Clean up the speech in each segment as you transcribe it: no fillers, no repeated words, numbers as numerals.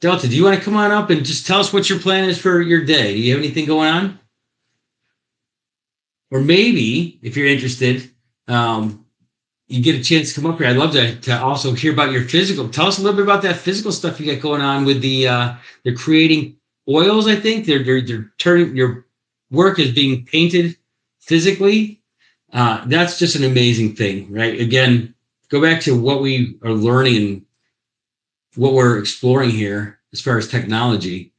Delta, do you want to come on up and just tell us what your plan is for your day? Do you have anything going on? Or maybe, if you're interested, you get a chance to come up here. I'd love to also hear about your physical. Tell us a little bit about that physical stuff you got going on with they're creating oils. I think they're turning your work is being painted physically. That's just an amazing thing, right? Again, go back to what we are learning and what we're exploring here as far as technology.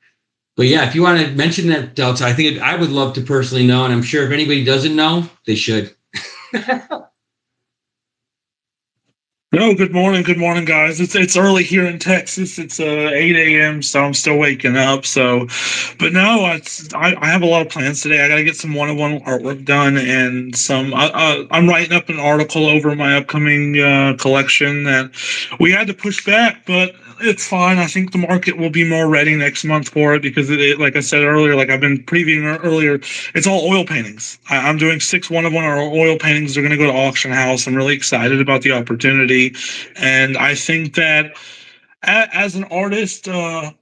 But yeah, if you want to mention that, Delta, I think I would love to personally know, and I'm sure if anybody doesn't know, they should. No, good morning, guys. It's early here in Texas. It's 8 a.m., so I'm still waking up. So, but no, I have a lot of plans today. I got to get some one-on-one artwork done, and some. I'm writing up an article over my upcoming collection that we had to push back, but it's fine. I think the market will be more ready next month for it because like I said earlier, like I've been previewing earlier, it's all oil paintings. I'm doing 6 one-of-one oil paintings. They're going to go to auction house. I'm really excited about the opportunity, and I think that as an artist, I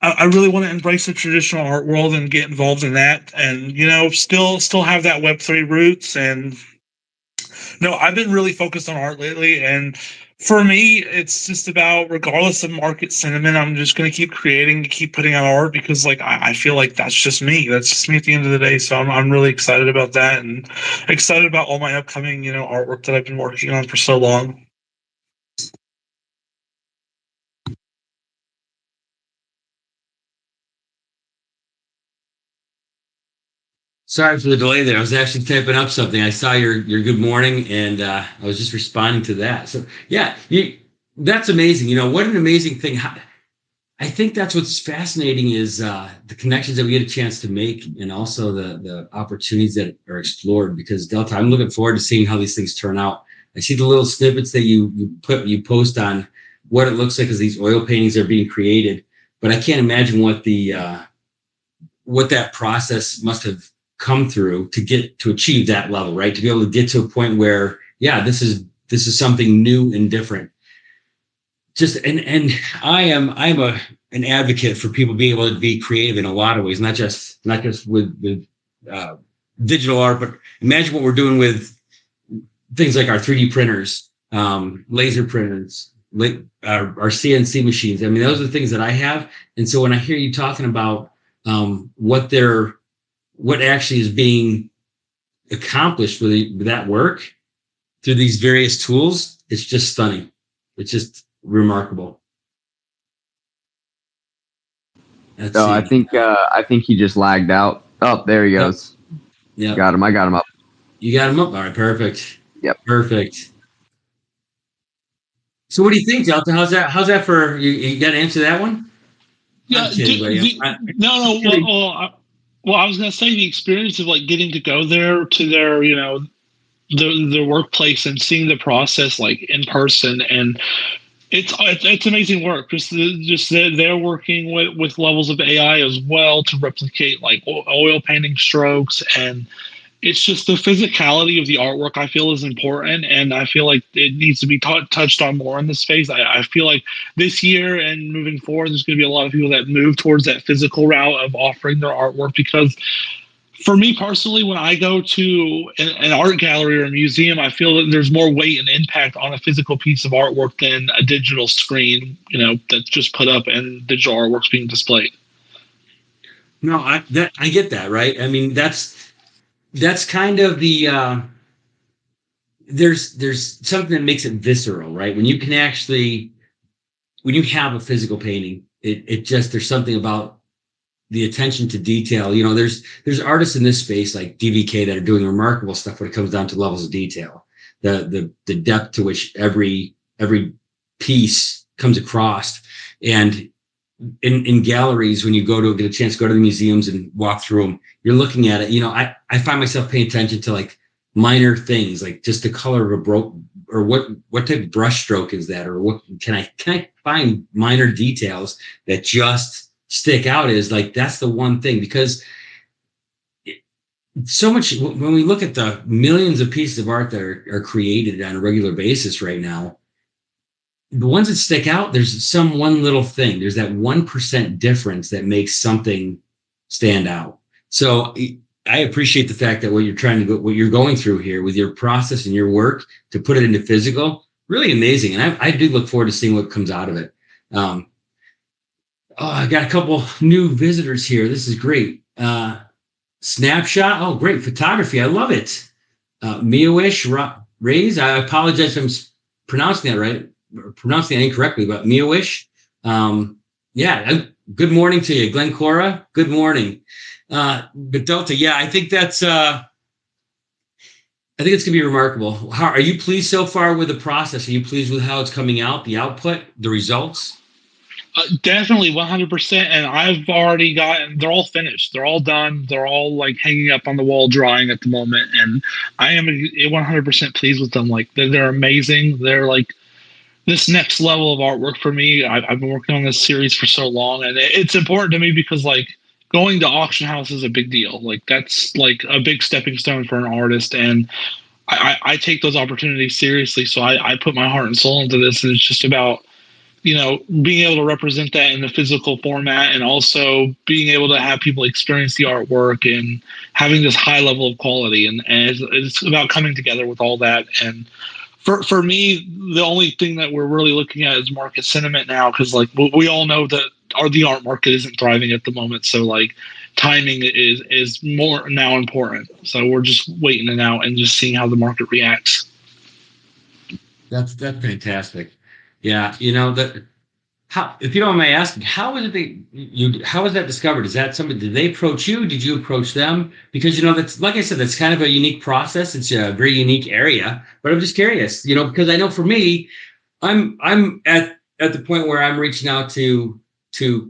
really want to embrace the traditional art world and get involved in that, and still have that Web3 roots. And no, I've been really focused on art lately, and for me, it's just about, regardless of market sentiment, I'm just going to keep creating, keep putting out art because, like, I feel like that's just me. That's just me at the end of the day. So I'm really excited about that and excited about all my upcoming, artwork that I've been working on for so long. Sorry for the delay there. I was actually typing up something. I saw your good morning, and I was just responding to that. So yeah, that's amazing. What an amazing thing. I think that's what's fascinating is the connections that we get a chance to make, and also the opportunities that are explored. Because Delta, I'm looking forward to seeing how these things turn out. I see the little snippets that you post on what it looks like as these oil paintings are being created, but I can't imagine what that process must have come through to achieve that level, right? To be able to get to a point where, yeah, this is something new and different. And I'm an advocate for people being able to be creative in a lot of ways, not just with digital art, but imagine what we're doing with things like our 3D printers, laser printers, our CNC machines. I mean, those are the things that I have. And so when I hear you talking about what actually is being accomplished with that work through these various tools, it's just stunning. It's just remarkable. I think he just lagged out. Oh, there he goes. Yeah, got him. I got him up. You got him up. All right, perfect. Yep, perfect. So, what do you think, Delta? How's that for you? You got to answer that one. Yeah. Well, I was going to say the experience of like getting to go there to their, their workplace and seeing the process like in person, and it's amazing work. Just they're working with levels of AI as well to replicate like oil painting strokes, and it's just the physicality of the artwork I feel is important, and I feel like it needs to be touched on more in this space. I feel like this year and moving forward, there's going to be a lot of people that move towards that physical route of offering their artwork, because for me personally, when I go to an art gallery or a museum, I feel that there's more weight and impact on a physical piece of artwork than a digital screen, that's just put up and digital artwork's being displayed. No, I get that, right? I mean, that's kind of the there's something that makes it visceral, right? When you have a physical painting, it just, there's something about the attention to detail. There's artists in this space like DVK that are doing remarkable stuff when it comes down to levels of detail, the depth to which every piece comes across. And in galleries, when you get a chance to go to the museums and walk through them, you're looking at it. I find myself paying attention to like minor things, like just the color of or what type of brush stroke is that, or what can I find minor details that just stick out as like, that's the one thing. Because so much, when we look at the millions of pieces of art that are created on a regular basis right now, the ones that stick out, there's some one little thing. There's that 1% difference that makes something stand out. So I appreciate the fact that what you're going through here with your process and your work to put it into physical, really amazing. And I do look forward to seeing what comes out of it. I got a couple new visitors here. This is great. Snapshot. Oh, great photography. I love it. Mia-wish Rays. I apologize if I'm pronouncing that right, or pronouncing that incorrectly, but Mia-wish. Good morning to you, Glenn Cora. Good morning. But Delta, I think it's gonna be remarkable. How are you pleased so far with the process? Are you pleased with how it's coming out, the output, the results? Definitely 100%. And I've already they're all finished. They're all done. They're all like hanging up on the wall drying at the moment. And I am 100% pleased with them. Like they're amazing. They're like this next level of artwork for me. I've been working on this series for so long, and it's important to me because like going to auction house is a big deal. Like that's like a big stepping stone for an artist. And I take those opportunities seriously. So I put my heart and soul into this. And it's just about, being able to represent that in the physical format and also being able to have people experience the artwork and having this high level of quality. And it's about coming together with all that. And for me, the only thing that we're really looking at is market sentiment now, because like we all know that the art market isn't thriving at the moment. So like timing is more now important. So we're just waiting it out and just seeing how the market reacts. That's fantastic. Yeah, how, if you don't mind asking, how was that discovered? Is that somebody, did they approach you? Did you approach them? Because, that's, like I said, that's kind of a unique process. It's a very unique area, but I'm just curious, because I know for me, I'm at the point where I'm reaching out to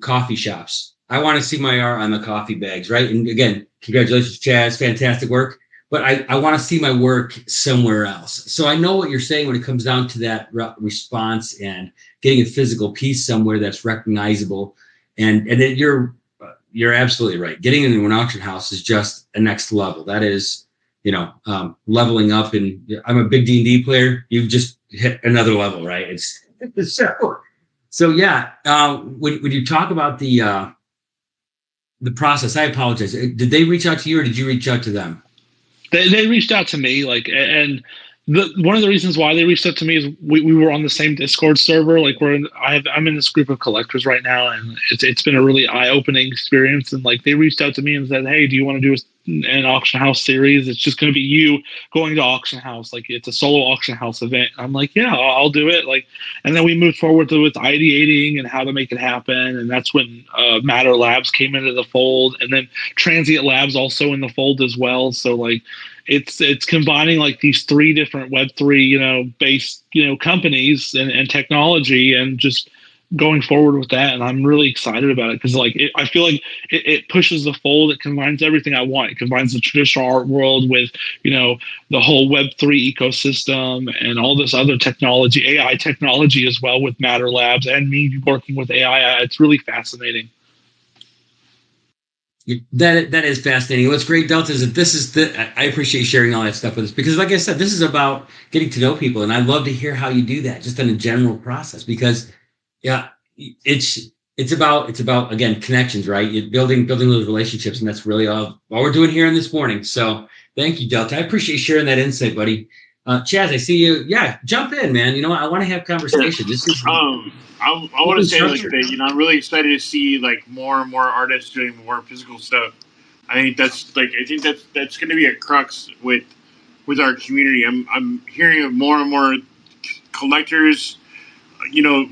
coffee shops. I want to see my art on the coffee bags, right? And again, congratulations, Chaz, fantastic work. But I want to see my work somewhere else. So I know what you're saying when it comes down to that response and getting a physical piece somewhere that's recognizable. And then you're absolutely right. Getting into an auction house is just a next level. That is, leveling up. And I'm a big D&D player. You've just hit another level, right? It's so yeah. When you talk about the process, I apologize. Did they reach out to you or did you reach out to them? They reached out to me, like, and one of the reasons why they reached out to me is we were on the same Discord server. Like I'm in this group of collectors right now, and it's been a really eye-opening experience. And like they reached out to me and said, "Hey, do you want to do an auction house series? It's just going to be you going to auction house. Like it's a solo auction house event." And I'm like, "Yeah, I'll do it." Like, and then we moved forward with ideating and how to make it happen. And that's when Matter Labs came into the fold, and then Transient Labs also in the fold as well. So like it's combining like these three different Web3 based companies and technology, and just going forward with that. And I'm really excited about it because like I feel like it pushes the fold. It combines everything I want. It combines the traditional art world with the whole Web3 ecosystem and all this other technology, AI technology as well, with Matter Labs and me working with AI. It's really fascinating. That is fascinating. What's great, Delta, is that I appreciate sharing all that stuff with us because, like I said, this is about getting to know people, and I love to hear how you do that, just in a general process. Because, it's about again connections, right? You're building those relationships, and that's really all we're doing here in this morning. So, thank you, Delta. I appreciate sharing that insight, buddy. Chaz, I see you. Yeah, jump in, man. I want to have conversation. This is. I want to say like that. I'm really excited to see like more and more artists doing more physical stuff. I think that's going to be a crux with our community. I'm hearing of more and more collectors,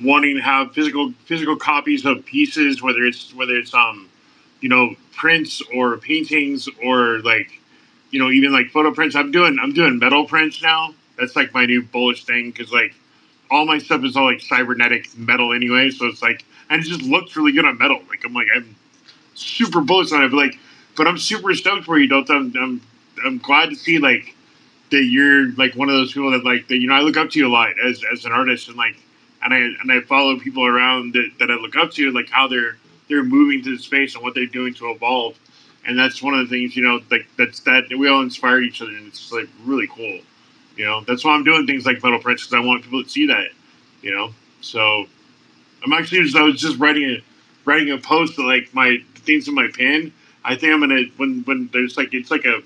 wanting to have physical copies of pieces, whether it's prints or paintings or like even like photo prints. I'm doing metal prints now. That's like my new bullish thing because like all my stuff is all like cybernetic metal anyway, so it's like, and it just looks really good on metal. Like I'm super bullish on it, but I'm super stoked for you, Delta. I'm glad to see like that you're like one of those people that like that. I look up to you a lot as an artist, and like, and I follow people around that I look up to, like how they're moving to the space and what they're doing to evolve. And that's one of the things, like that we all inspire each other, and it's like really cool. That's why I'm doing things like metal prints because I want people to see that. So I was just writing a post to like my things in my pin. I think I'm gonna when there's like it's like a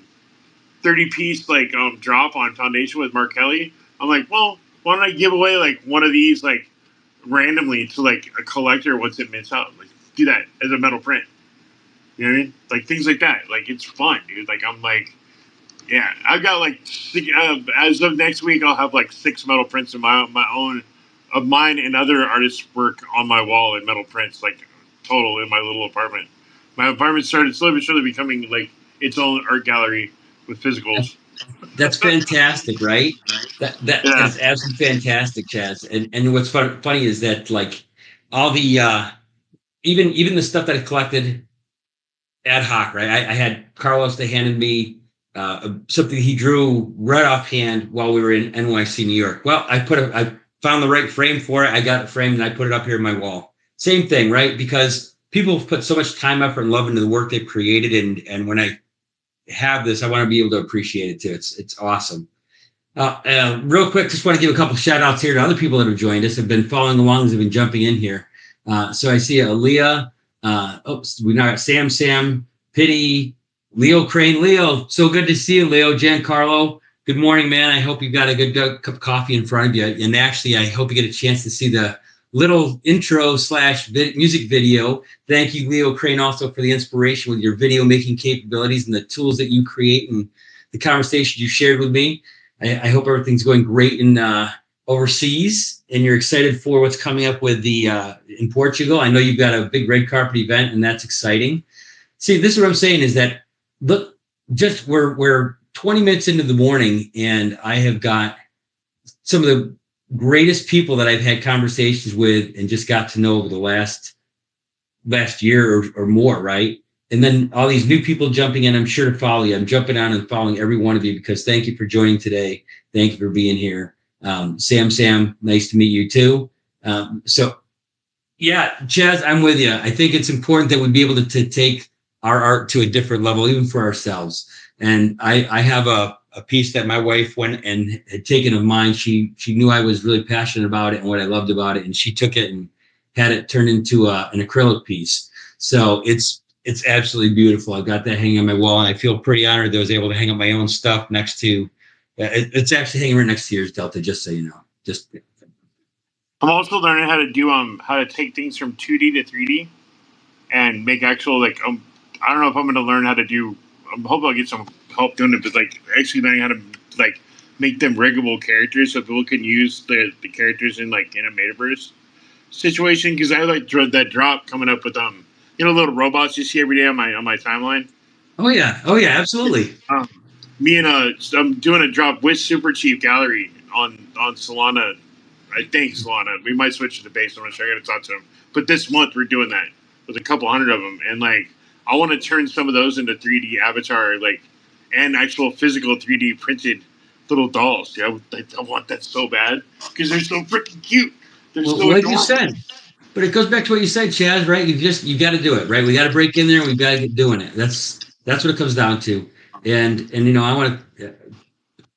30-piece like drop on foundation with Mark Kelly. I'm like, well, why don't I give away like one of these like randomly to like a collector once it mints out? Like do that as a metal print. You know what I mean? Like things like that. Like it's fun, dude. Like I'm like, yeah, I've got like as of next week, I'll have like 6 metal prints of my own of mine and other artists' work on my wall in metal prints, like total in my little apartment. My apartment started slowly but surely becoming like its own art gallery with physicals. That's fantastic, right? That is absolutely fantastic, Chaz. And what's funny is that like all the even the stuff that I collected ad hoc, right? I had Carlos that handed me something he drew right offhand while we were in NYC, New York. Well, I found the right frame for it. I got it framed and I put it up here on my wall. Same thing, right? Because people have put so much time, effort, and love into the work they've created, and when I have this, I want to be able to appreciate it too. It's awesome. Real quick, just want to give a couple shout outs here to other people that have joined us, have been following along, have been jumping in here. So I see Aaliyah. We now got Sam, Pity, Leo Crane. Leo, so good to see you, Leo. Giancarlo, good morning, man. I hope you've got a good cup of coffee in front of you. And actually, I hope you get a chance to see the little intro / music video. Thank you, Leo Crane, also for the inspiration with your video making capabilities and the tools that you create and the conversation you shared with me. I hope everything's going great in overseas and you're excited for what's coming up with the in Portugal. I know you've got a big red carpet event and that's exciting. See, this is what I'm saying is that look, just we're 20 minutes into the morning and I have got some of the greatest people that I've had conversations with and just got to know over the last year or more, right? And then all these new people jumping in, I'm sure to follow you. I'm jumping on and following every one of you because thank you for joining today. Thank you for being here. Sam, nice to meet you too. So yeah, Chaz, I'm with you. I think it's important that we be able to take our art to a different level, even for ourselves. And I have a piece that my wife went and had taken of mine. She knew I was really passionate about it and what I loved about it. And she took it and had it turned into an acrylic piece. So it's absolutely beautiful. I've got that hanging on my wall and I feel pretty honored that I was able to hang up my own stuff next to, it's actually hanging right next to yours, Delta, just so you know. I'm also learning how to do how to take things from 2D to 3D and make actual like I don't know if I'm going to learn how to do. I'm hoping I'll get some help doing it, but like actually learning how to like make them riggable characters so people can use the characters in like in a metaverse situation. Because I like that drop coming up with little robots you see every day on my timeline. Oh yeah, absolutely. Me and I'm doing a drop with Super Chief Gallery on Solana. I think Solana. We might switch to the base. I'm not sure. I got to talk to him. But this month we're doing that with a couple hundred of them, and like I want to turn some of those into 3D avatar, like and actual physical 3D printed little dolls. Yeah, I want that so bad because they're so freaking cute. They're so like adorable. You said. But it goes back to what you said, Chaz, right? You got to do it, right? We got to break in there and we got to get doing it. That's what it comes down to. And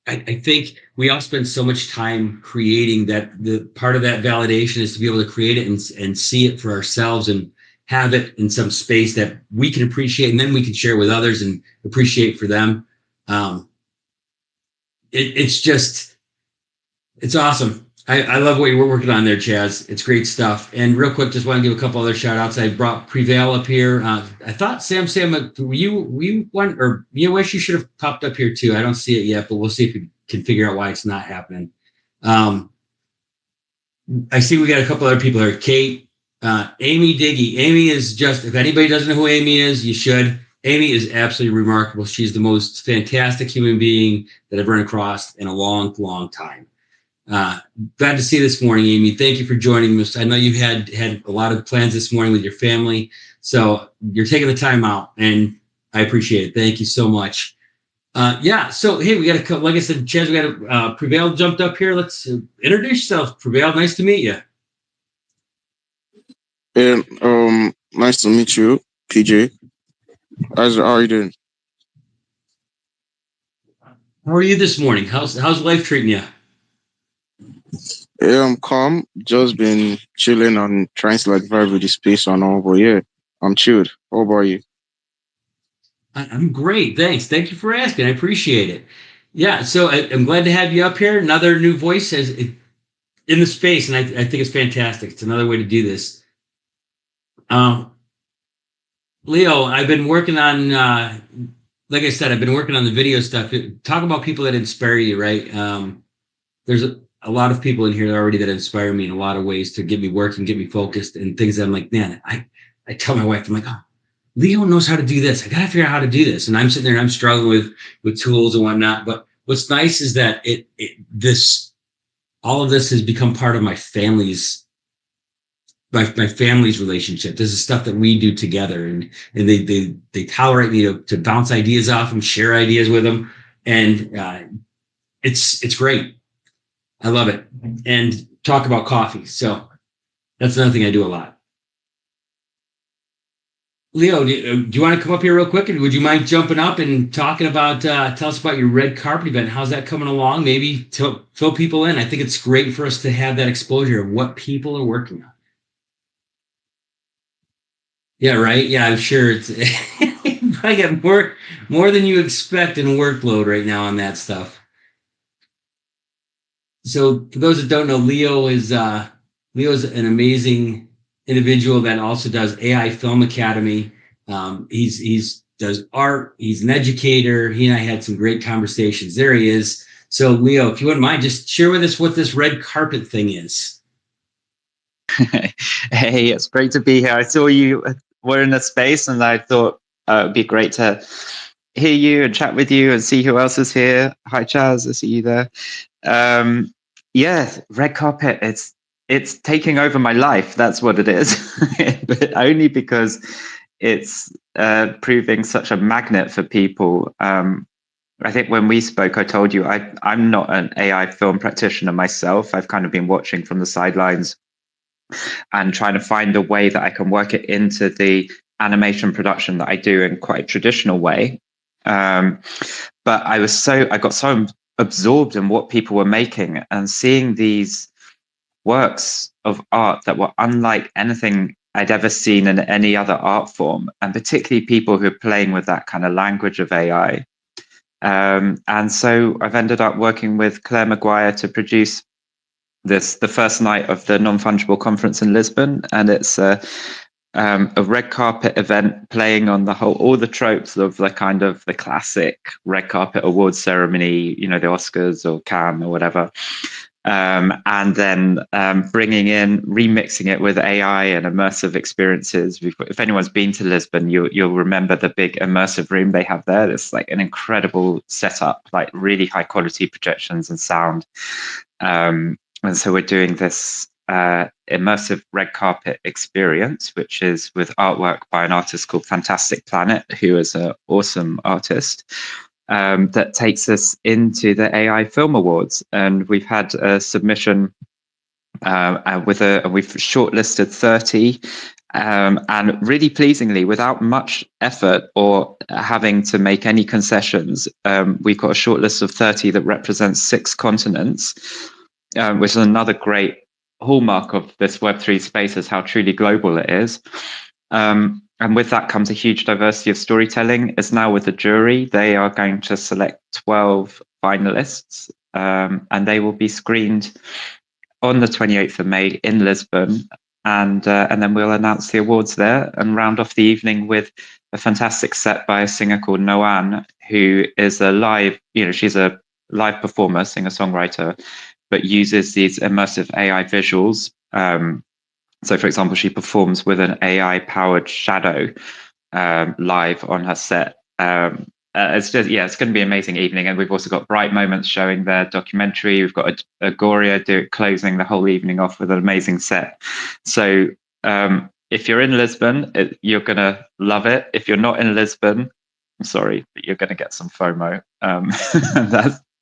I think we all spend so much time creating that. The part of that validation is to be able to create it and see it for ourselves and have it in some space that we can appreciate, and then we can share with others and appreciate for them. It's awesome. I love what you're working on there, Chaz. It's great stuff. And real quick, just want to give a couple other shout outs. I brought Prevail up here. I thought Sam, were you one, or you wish you should have popped up here too. I don't see it yet, but we'll see if we can figure out why it's not happening. I see we got a couple other people here. Kate, Amy Diggy. Amy is just, if anybody doesn't know who Amy is, you should. Amy is absolutely remarkable. She's the most fantastic human being that I've run across in a long, long time. Glad to see you this morning, Amy. Thank you for joining us. I know you had a lot of plans this morning with your family, so you're taking the time out, and I appreciate it. Thank you so much. So hey, we got like I said, Chaz, we got Prevail jumped up here. Let's introduce yourself, Prevail. Nice to meet you. And nice to meet you, PJ. How are you doing? How are you this morning? How's life treating you? Yeah, I'm calm. Just been chilling and trying to like vibe with the space and all. But yeah, I'm chilled. How about you? I'm great. Thanks. Thank you for asking. I appreciate it. Yeah, so I'm glad to have you up here. Another new voice in the space, and I think it's fantastic. It's another way to do this. Um, Leo, I've been working on, like I said, I've been working on the video stuff. Talk about people that inspire you, right? There's a lot of people in here already that inspire me in a lot of ways to get me working, get me focused, and things that I'm like, man, I tell my wife, I'm like, oh, Leo knows how to do this. I got to figure out how to do this. And I'm sitting there and I'm struggling with tools and whatnot. But what's nice is that all of this has become part of my family's relationship. This is stuff that we do together, and they tolerate me to bounce ideas off them, share ideas with them, and it's great. I love it. And talk about coffee. So that's another thing I do a lot. Leo, do you want to come up here real quick? And would you mind jumping up and talking about, tell us about your red carpet event? How's that coming along? Maybe fill people in. I think it's great for us to have that exposure of what people are working on. Yeah, right. Yeah, I'm sure it's I get more than you expect in workload right now on that stuff. So for those that don't know, Leo's an amazing individual that also does AI Film Academy. He's does art. He's an educator. He and I had some great conversations. There he is. So Leo, if you wouldn't mind, just share with us what this red carpet thing is. Hey, it's great to be here. I saw you were in a space, and I thought it'd be great to hear you and chat with you and see who else is here. Hi, Chaz. I see you there. Yeah, red carpet. It's taking over my life. That's what it is, but only because it's proving such a magnet for people. I think when we spoke, I told you I'm not an AI film practitioner myself. I've kind of been watching from the sidelines and trying to find a way that I can work it into the animation production that I do in quite a traditional way. But I got so absorbed in what people were making and seeing these works of art that were unlike anything I'd ever seen in any other art form, and particularly people who are playing with that kind of language of AI. And so I've ended up working with Claire Maguire to produce the first night of the Non-Fungible Conference in Lisbon, and it's a red carpet event playing on all the tropes of the kind of the classic red carpet awards ceremony, the Oscars or Cannes or whatever. And then remixing it with AI and immersive experiences. If anyone's been to Lisbon, you'll remember the big immersive room they have there. It's like an incredible setup, like really high quality projections and sound. And so we're doing this immersive red carpet experience, which is with artwork by an artist called Fantastic Planet, who is an awesome artist. That takes us into the AI Film Awards, and we've had a submission we've shortlisted 30, and really pleasingly, without much effort or having to make any concessions, we've got a shortlist of 30 that represents 6 continents, which is another great hallmark of this Web3 space, is how truly global it is. And with that comes a huge diversity of storytelling. It's now with the jury. They are going to select 12 finalists, and they will be screened on the 28th of May in Lisbon. And then we'll announce the awards there and round off the evening with a fantastic set by a singer called Noan, who is she's a live performer, singer-songwriter, but uses these immersive AI visuals. So, for example, she performs with an AI-powered shadow live on her set. It's going to be an amazing evening. And we've also got Bright Moments showing their documentary. We've got Agoria closing the whole evening off with an amazing set. So if you're in Lisbon, you're going to love it. If you're not in Lisbon, I'm sorry, but you're going to get some FOMO.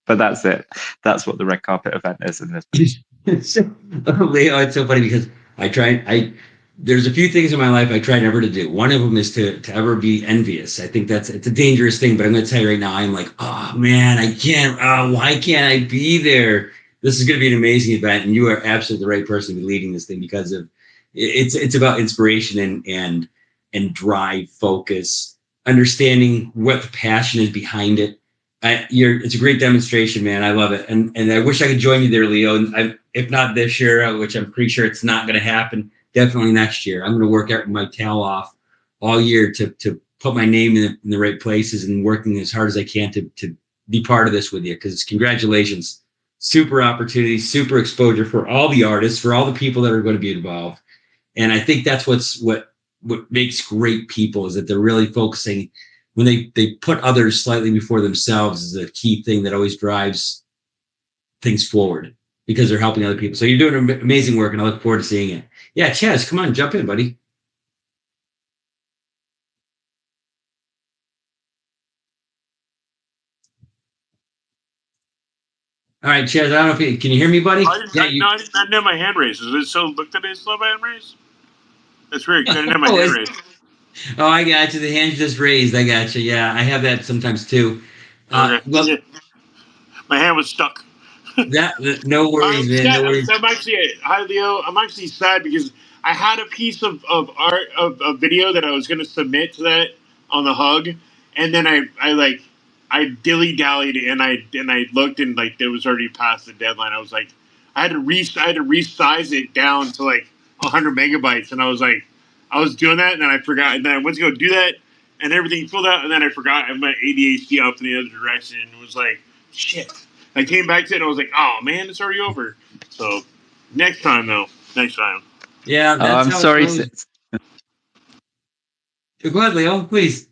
But that's it. That's what the red carpet event is in Lisbon. Leo, it's so funny because there's a few things in my life I try never to do. One of them is to ever be envious. I think it's a dangerous thing, but I'm going to tell you right now, I'm like, oh man, I can't, why can't I be there? this is going to be an amazing event, and you are absolutely the right person to be leading this thing because of it's about inspiration and drive, focus, understanding what the passion is behind it. It's a great demonstration, man. I love it, and I wish I could join you there, Leo. And if not this year, which I'm pretty sure it's not going to happen, definitely next year. I'm going to work out my tail off all year to put my name in the right places and working as hard as I can to be part of this with you. Because congratulations, super opportunity, super exposure for all the artists, for all the people that are going to be involved. And I think that's what makes great people is that they're really focusing when they put others slightly before themselves is a key thing that always drives things forward because they're helping other people. So you're doing amazing work, and I look forward to seeing it. Yeah, Chaz, come on, jump in, buddy. All right, Chaz, I don't know if can you hear me, buddy? I didn't have my hand raised. Is it so looked at it still my hand raised? That's weird. I didn't have my hand raised. Oh, I got you. The hand just raised. I got you. Yeah, I have that sometimes too. Okay. Well, my hand was stuck. No worries, man. No worries. Hi, Leo. I'm actually sad because I had a piece of art of video that I was going to submit to that on the Hug, and then I dilly dallied and I looked and like it was already past the deadline. I was like, I had to resize it down to like 100 megabytes, and I was doing that, and then I forgot, and then I went to go do that, and everything filled out, and then I forgot. I went ADHD off in the other direction, and it was like, shit. I came back to it, and I was like, oh man, it's already over. So next time, though. Next time. Yeah, I'm sorry. Go ahead, Leo, please.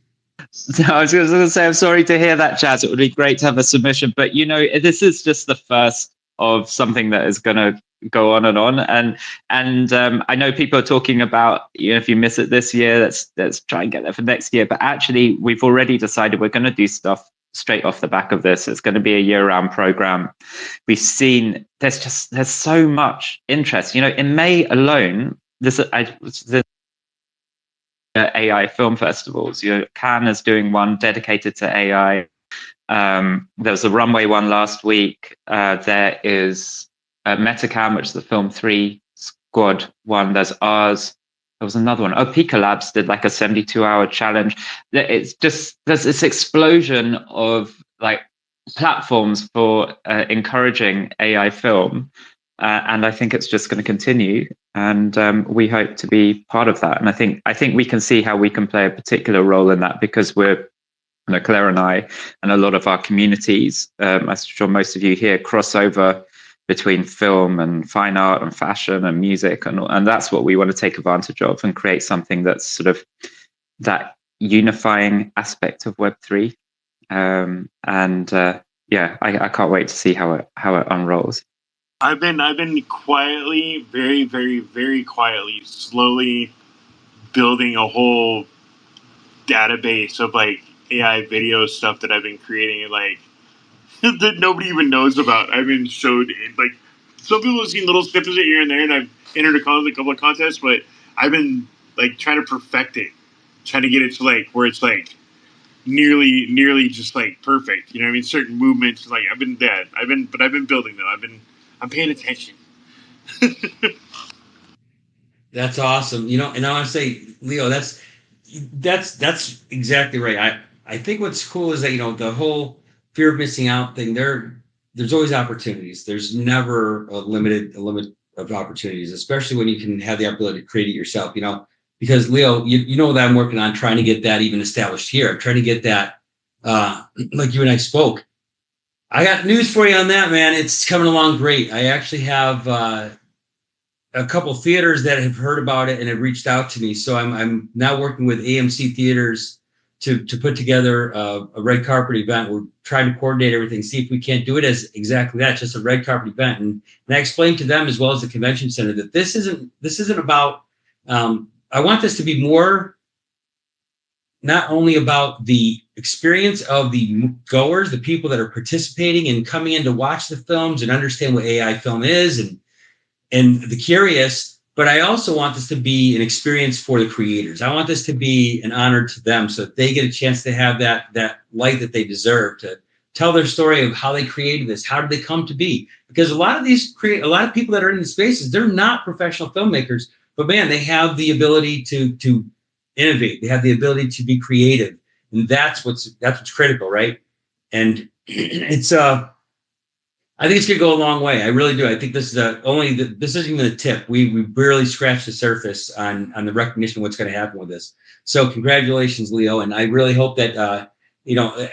So I was going to say, I'm sorry to hear that, Chaz. It would be great to have a submission, but this is just the first of something that is going to go on and on. And I know people are talking about, if you miss it this year, let's try and get there for next year. But actually, we've already decided we're going to do stuff straight off the back of this. It's going to be a year-round program. We've seen there's so much interest. In May alone, the AI film festivals. Cannes is doing one dedicated to AI. There was a Runway one last week. There is Metacam, which is the Film 3 Squad one. There's ours. There was another one. Oh, Pika Labs did like a 72-hour challenge. It's just there's this explosion of like platforms for encouraging AI film. And I think it's just going to continue, and we hope to be part of that. And I think we can see how we can play a particular role in that because we're, Claire and I, and a lot of our communities, I'm sure most of you here, cross over between film and fine art and fashion and music, and that's what we want to take advantage of and create something that's sort of that unifying aspect of Web3. I can't wait to see how it unrolls. I've been quietly, very, very, very quietly, slowly building a whole database of like AI video stuff that I've been creating, like that nobody even knows about. I've been showed it, like some people have seen little snippets of it here and there, and I've entered a couple of contests, but I've been like trying to perfect it, trying to get it to like where it's like nearly just like perfect. Certain movements, like I've been building them. I'm paying attention. That's awesome. And I want to say, Leo, that's exactly right. I think what's cool is that, the whole fear of missing out thing, there's always opportunities. There's never a limit of opportunities, especially when you can have the ability to create it yourself, because Leo, you know that I'm working on trying to get that even established here. I'm trying to get that, like you and I spoke. I got news for you on that, man. It's coming along great. I actually have a couple theaters that have heard about it and have reached out to me. So I'm now working with AMC Theaters to put together a red carpet event. We're trying to coordinate everything, see if we can't do it as exactly that, just a red carpet event. And I explained to them as well as the convention center that this isn't about. I want this to be more. Not only about the experience of the goers, the people that are participating and coming in to watch the films and understand what AI film is and the curious, but I also want this to be an experience for the creators. I want this to be an honor to them so that they get a chance to have that light that they deserve to tell their story of how they created this. How did they come to be? Because a lot of people that are in the spaces, they're not professional filmmakers, but man, they have the ability to innovate. They have the ability to be creative, and that's what's critical, right? And it's I think it's gonna go a long way. I really do. I think this is this isn't even a tip. We barely scratched the surface on the recognition of what's going to happen with this. So congratulations, Leo, and I really hope that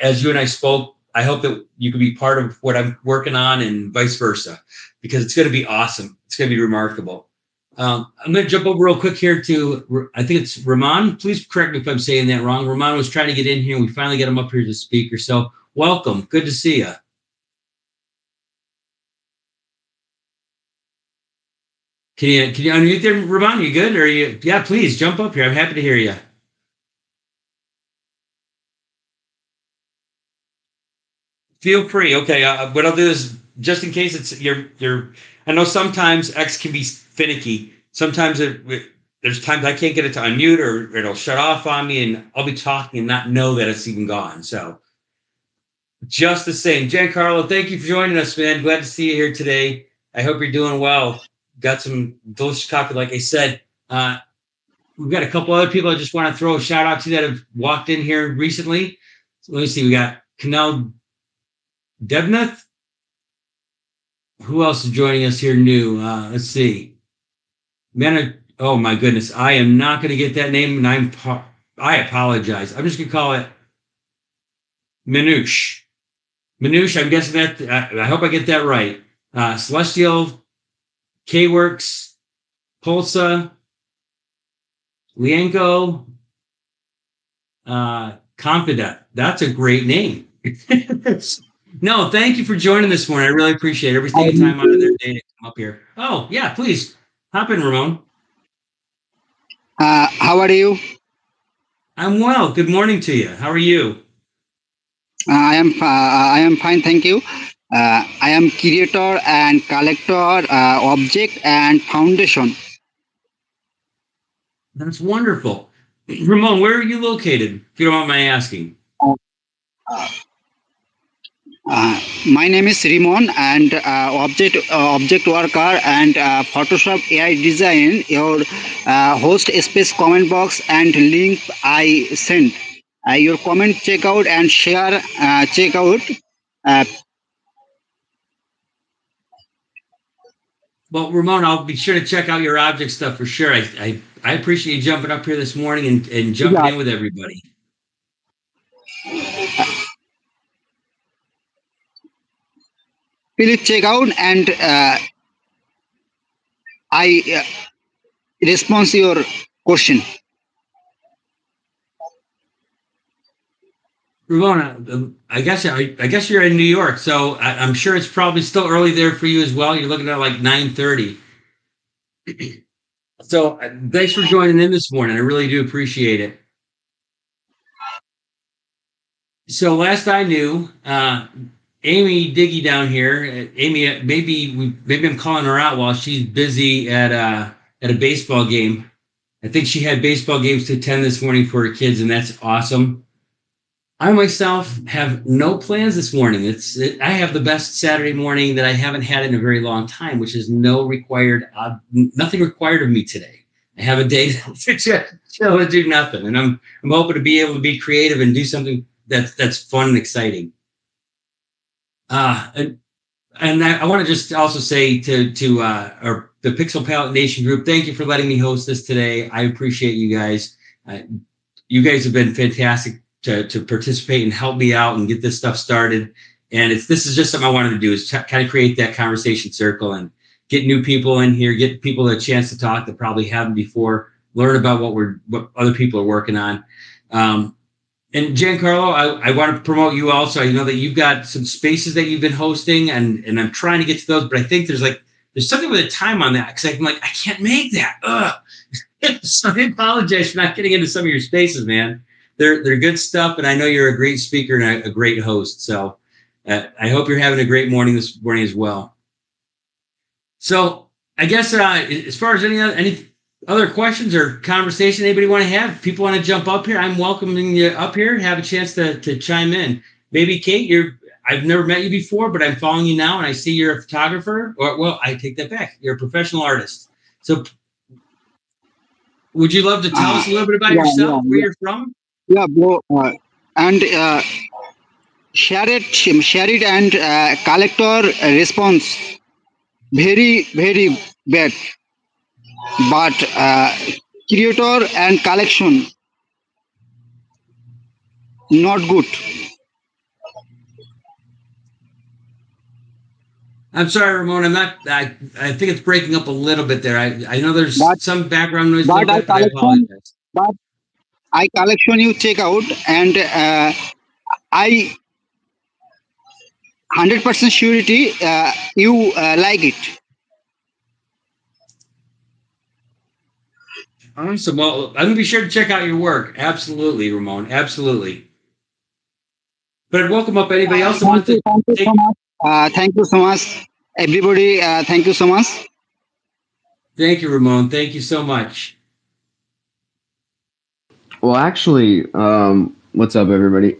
as you and I spoke, I hope that you can be part of what I'm working on and vice versa, because it's going to be awesome. It's going to be remarkable. I'm going to jump over real quick here to, I think it's Rahman. Please correct me if I'm saying that wrong. Rahman was trying to get in here, and we finally got him up here as a speaker. So welcome. Good to see you. Can you unmute there, Rahman? You good? Or yeah, please jump up here. I'm happy to hear you. Feel free. Okay. What I'll do is, just in case it's I know sometimes X can be finicky. Sometimes there's times I can't get it to unmute, or it'll shut off on me, and I'll be talking and not know that it's even gone. So just the same, Giancarlo, thank you for joining us, man. Glad to see you here today. I hope you're doing well. Got some delicious coffee, like I said. We've got a couple other people I just want to throw a shout out to that have walked in here recently. So let me see. We got Kanal Debnath. Who else is joining us here new? Let's see. Oh my goodness. I am not going to get that name, and I apologize. I'm just going to call it Minush. Minush, I'm guessing that. I hope I get that right. Celestial, K-Works, Pulsa, Lienko, Confident. That's a great name. No, thank you for joining this morning. I really appreciate everything time out of their day to come up here. Oh, yeah, please. Hop in, Ramon. How are you? I'm well. Good morning to you. How are you? I am fine, thank you. I am curator and collector, object and foundation. That's wonderful. Ramon, where are you located, if you don't mind my asking? My name is Rimon, and object worker and Photoshop AI design. Your host space comment box and link I sent. Your comment, check out and share. Check out. Well, Ramon, I'll be sure to check out your object stuff for sure. I appreciate you jumping up here this morning and jumping in with everybody. Please check out, and I respond to your question. Ramona, I guess you're in New York, so I'm sure it's probably still early there for you as well. You're looking at like 9:30. So thanks for joining in this morning. I really do appreciate it. So last I knew, Amy Diggy down here, Amy, maybe I'm calling her out while she's busy at a baseball game. I think she had baseball games to attend this morning for her kids, and that's awesome. I myself have no plans this morning. I have the best Saturday morning that I haven't had in a very long time, which is nothing required of me today. I have a day to chill and do nothing, and I'm hoping to be able to be creative and do something that's fun and exciting. And I want to just also say to the Pixel Palette Nation group, thank you for letting me host this today. I appreciate you guys. You guys have been fantastic to participate and help me out and get this stuff started. And this is just something I wanted to do, is kind of create that conversation circle and get new people in here, get people a chance to talk that probably haven't before, learn about what other people are working on. And Giancarlo, I want to promote you also. I know that you've got some spaces that you've been hosting, and I'm trying to get to those, but I think there's something with a time on that, because I'm like, I can't make that. So I apologize for not getting into some of your spaces, man. They're good stuff, and I know you're a great speaker and a great host. So I hope you're having a great morning this morning as well. So I guess as far as any other questions or conversation anybody want to have, people want to jump up here, I'm welcoming you up here, have a chance to chime in. Maybe Kate, I've never met you before, but I'm following you now, and I see you're a photographer. Or, well, I take that back. You're a professional artist. So, would you love to tell us a little bit about yourself, where you're from? Yeah, bro. And share it, and collector response very bad, but creator and collection not good. I'm sorry, Ramon. I'm not. I think it's breaking up a little bit there. I know there's some background noise. But I apologize. But I collection you check out, and I 100% surety you like it. Awesome. Well, I'm gonna be sure to check out your work. Absolutely, Ramon. Absolutely. But I'd welcome up anybody else who wants to. Thank you so much, everybody. Thank you so much. Thank you, Ramon. Thank you so much. Well, actually, what's up, everybody?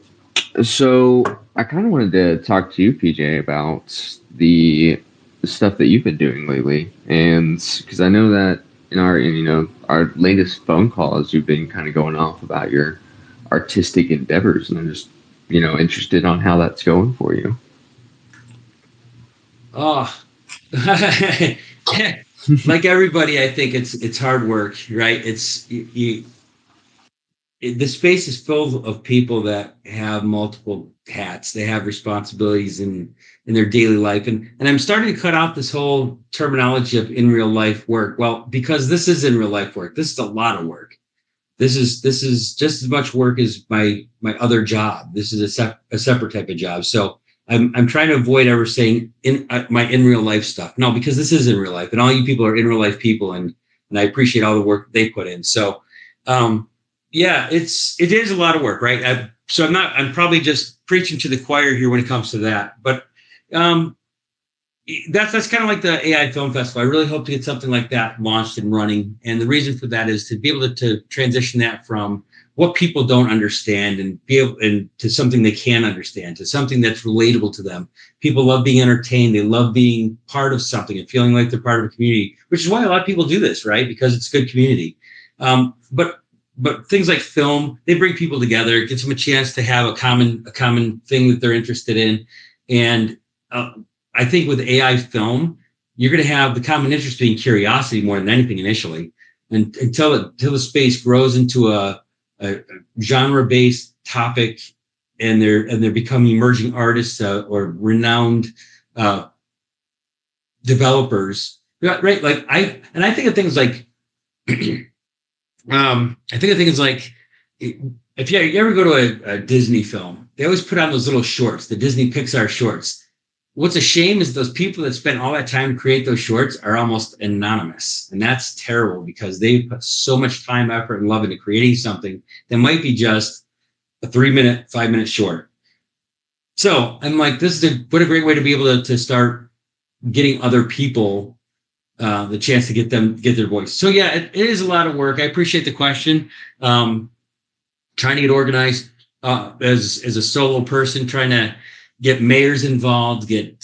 So I kind of wanted to talk to you, PJ, about the stuff that you've been doing lately, and because I know that in our latest phone calls, you've been kind of going off about your artistic endeavors, and I'm just interested on how that's going for you. Oh, like everybody, I think it's hard work, right? The space is full of people that have multiple hats. They have responsibilities in their daily life. And I'm starting to cut out this whole terminology of in real life work. Well, because this is in real life work. This is a lot of work. This is just as much work as my other job. This is a separate type of job. So I'm trying to avoid ever saying my in real life stuff. No, because this is in real life, and all you people are in real life people, and I appreciate all the work they put in. So, yeah, it is a lot of work, right? I'm probably just preaching to the choir here when it comes to that. But that's kind of like the AI Film Festival. I really hope to get something like that launched and running. And the reason for that is to be able to transition that from what people don't understand and to something they can understand, to something that's relatable to them. People love being entertained. They love being part of something and feeling like they're part of a community, which is why a lot of people do this, right? Because it's good community. But things like film, they bring people together. It gives them a chance to have a common thing that they're interested in. And I think with AI film, you're going to have the common interest being curiosity more than anything initially, and until the space grows into a genre-based topic, and they're becoming emerging artists or renowned developers, right? Like I think of things like if you ever go to a Disney film, they always put on those little shorts, the Disney Pixar shorts. What's a shame is those people that spent all that time to create those shorts are almost anonymous. And that's terrible because they put so much time, effort, and love into creating something that might be just a 3-minute, 5-minute short. So I'm like, what a great way to be able to start getting other people the chance to get their voice. So yeah, it is a lot of work. I appreciate the question. Trying to get organized as a solo person, trying to get mayors involved, get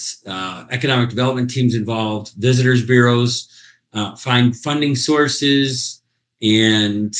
economic development teams involved, visitors bureaus, find funding sources, and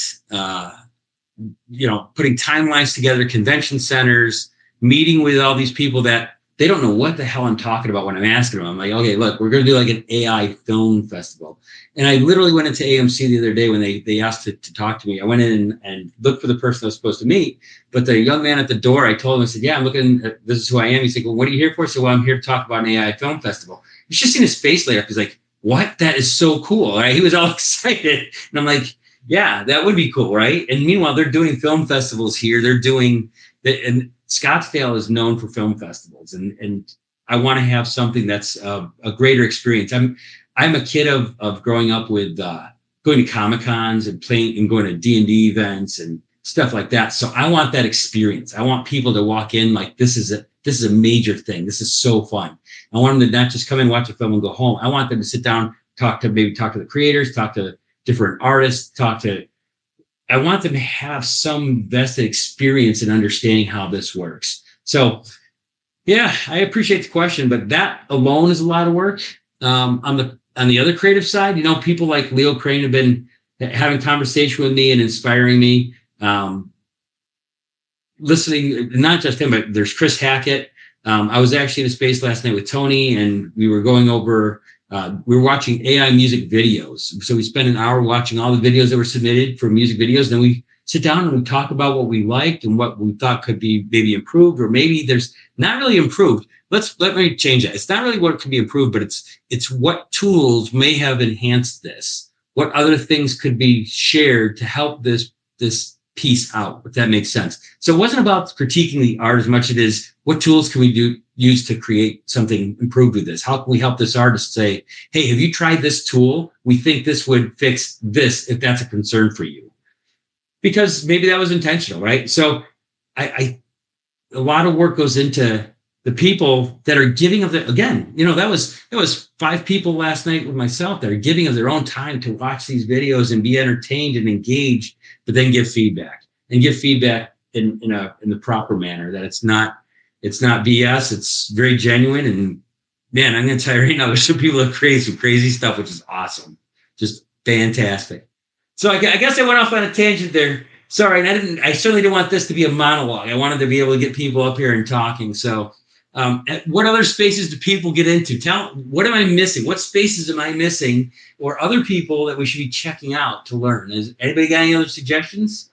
putting timelines together, convention centers, meeting with all these people that they don't know what the hell I'm talking about when I'm asking them. I'm like, okay, look, we're going to do like an AI film festival. And I literally went into AMC the other day when they asked to talk to me. I went in and looked for the person I was supposed to meet. But the young man at the door, I told him, I said, yeah, I'm looking, this is who I am. He's like, well, what are you here for? I said, well, I'm here to talk about an AI film festival. You should have seen his face later. He's like, what? That is so cool. Right? He was all excited. And I'm like, yeah, that would be cool, right? And meanwhile, they're doing film festivals here. They're doing, and Scottsdale is known for film festivals, and I want to have something that's a greater experience. I'm a kid of growing up with going to Comic-Cons and playing and going to D&D events and stuff like that. So I want that experience. I want people to walk in like this is a major thing. This is so fun. I want them to not just come in, watch a film and go home. I want them to sit down, talk to the creators, talk to different artists, I want them to have some vested experience in understanding how this works. So Yeah, I appreciate the question, but that alone is a lot of work. On the other creative side, people like Leo Crane have been having conversation with me and inspiring me. Listening, not just him, but there's Chris Hackett. I was actually in a space last night with Tony, and we were going over. We were watching AI music videos. So we spent an hour watching all the videos that were submitted for music videos. Then we sit down and we talk about what we liked and what we thought could be maybe improved, or maybe there's not really improved. Let me change that. It's not really what could be improved, but it's what tools may have enhanced this. What other things could be shared to help this piece out, if that makes sense. So it wasn't about critiquing the art as much as it is what tools can we use to create something improved with this? How can we help this artist say, hey, have you tried this tool? We think this would fix this if that's a concern for you. Because maybe that was intentional, right? So a lot of work goes into the people that are giving of the, again, that was 5 people last night with myself that are giving of their own time to watch these videos and be entertained and engaged, but then give feedback in the proper manner, that it's not BS. It's very genuine. And man, I'm going to tell you right now, there's some people that create some crazy stuff, which is awesome. Just fantastic. So I guess I went off on a tangent there. Sorry. And I certainly didn't want this to be a monologue. I wanted to be able to get people up here and talking. So what other spaces do people get into? What am I missing? What spaces am I missing, or other people that we should be checking out to learn? Is anybody got any other suggestions?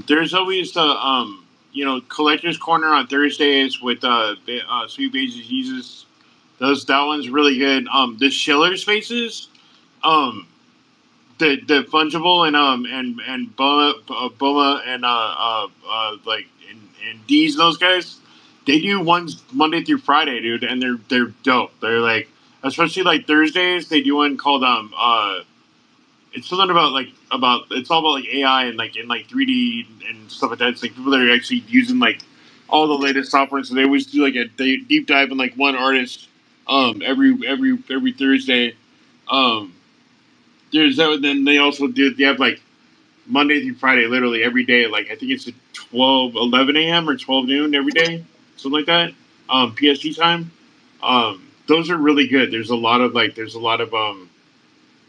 There's always the collector's corner on Thursdays with Sweet Baby Jesus. That one's really good. The Schiller spaces, the Fungible and Boma and and D's, those guys, they do ones Monday through Friday, dude, and they're dope. They're like, especially like Thursdays, they do one called it's something about it's all about like AI and like in like 3D and stuff like that. It's like people that are actually using like all the latest software, so they always do like a deep dive in like one artist every Thursday. There's that. Then they have like Monday through Friday, literally every day. Like I think it's at 11 a.m. or 12 noon every day, something like that. PST time. Those are really good. There's a lot of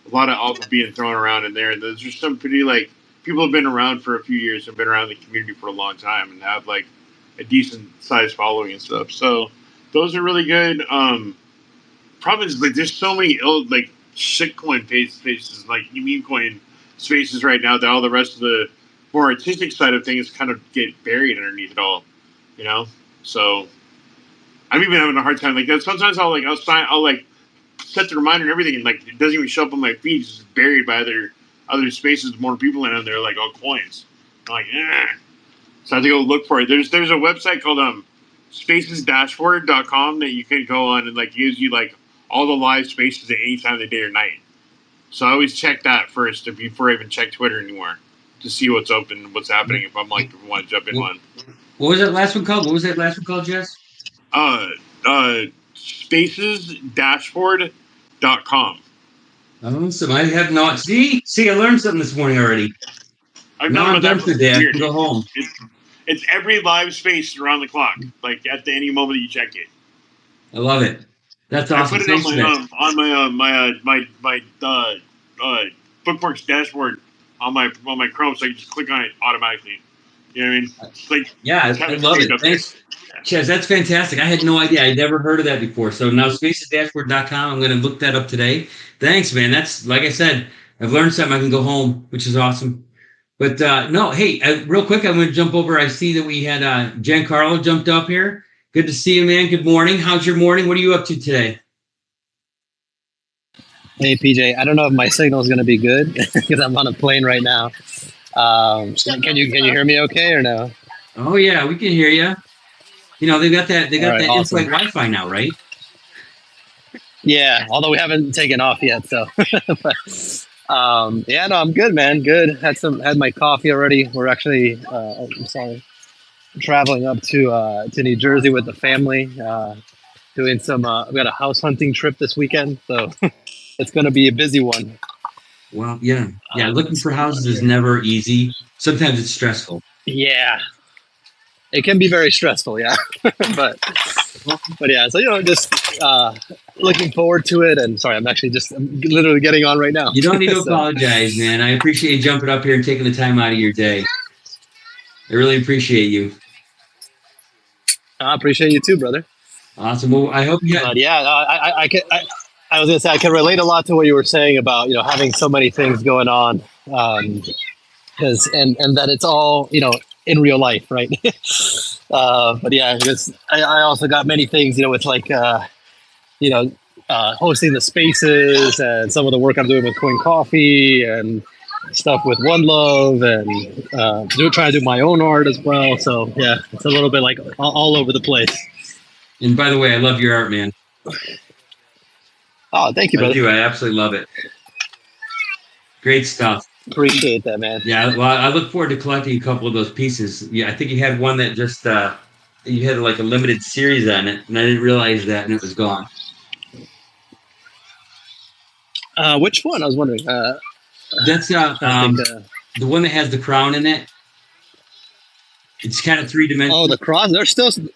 alpha being thrown around in there. There's just some pretty like people have been around for a few years, have been around the community for a long time, and have like a decent sized following and stuff. So those are really good. Problem is like there's so many like shitcoin spaces, like meme coin spaces right now, that all the rest of the more artistic side of things kind of get buried underneath it all, So I'm even having a hard time like that. Sometimes I'll like set the reminder and everything, and like it doesn't even show up on my feed. It's just buried by other spaces, more people in, and they're like all coins. I'm like, so I have to go look for it. There's a website called spacesdashboard.com that you can go on, and like gives you like all the live spaces at any time of the day or night. So I always check that first before I even check Twitter anymore, to see what's open, what's happening, if I want to jump in one. What was that last one called? Jess? Spacesdashboard.com. Awesome. I have not. See, I learned something this morning already. I've now I'm done for the day. I can go home. It's every live space around the clock, like at any moment that you check it. I love it. That's awesome. I put it on my bookmarks dashboard on my Chrome, so I can just click on it automatically. You know what I mean? It's like, yeah, I love it. Thanks, Chaz. That's fantastic. I had no idea. I'd never heard of that before. So now spacesdashboard.com. I'm going to look that up today. Thanks, man. That's, like I said, I've learned something. I can go home, which is awesome. But no, hey, real quick, I'm going to jump over. I see that we had Giancarlo jumped up here. Good to see you, man. Good morning. How's your morning? What are you up to today? Hey, PJ. I don't know if my signal is going to be good because I'm on a plane right now. Can you hear me okay or no? Oh yeah, we can hear you. They got that awesome. in-flight Wi-Fi now, right? Yeah, although we haven't taken off yet. So, but, yeah, no, I'm good, man. Good. Had my coffee already. We're actually, traveling up to New Jersey with the family. Doing some. We got a house hunting trip this weekend, so it's going to be a busy one. Well, yeah. Looking for houses is never easy. Sometimes it's stressful. Yeah, it can be very stressful. Yeah, but yeah. So just looking forward to it. And sorry, I'm literally getting on right now. You don't need to So, apologize, man. I appreciate you jumping up here and taking the time out of your day. I really appreciate you. I appreciate you too, brother. Awesome. Well, I hope you got. But yeah, I was gonna say I can relate a lot to what you were saying about having so many things going on, because and that it's all in real life, right? But yeah, because I also got many things with like hosting the spaces and some of the work I'm doing with Coin Coffee and stuff with One Love and trying to do my own art as well. So yeah, it's a little bit like all over the place. And by the way, I love your art, man. Oh, thank you, brother. I do. I absolutely love it. Great stuff. Appreciate that, man. Yeah, well, I look forward to collecting a couple of those pieces. Yeah, I think you had one that just you had like a limited series on it, and I didn't realize that, and it was gone. Which one? I was wondering. That's the one that has the crown in it. It's kind of 3-dimensional. Oh, the cross. There's still some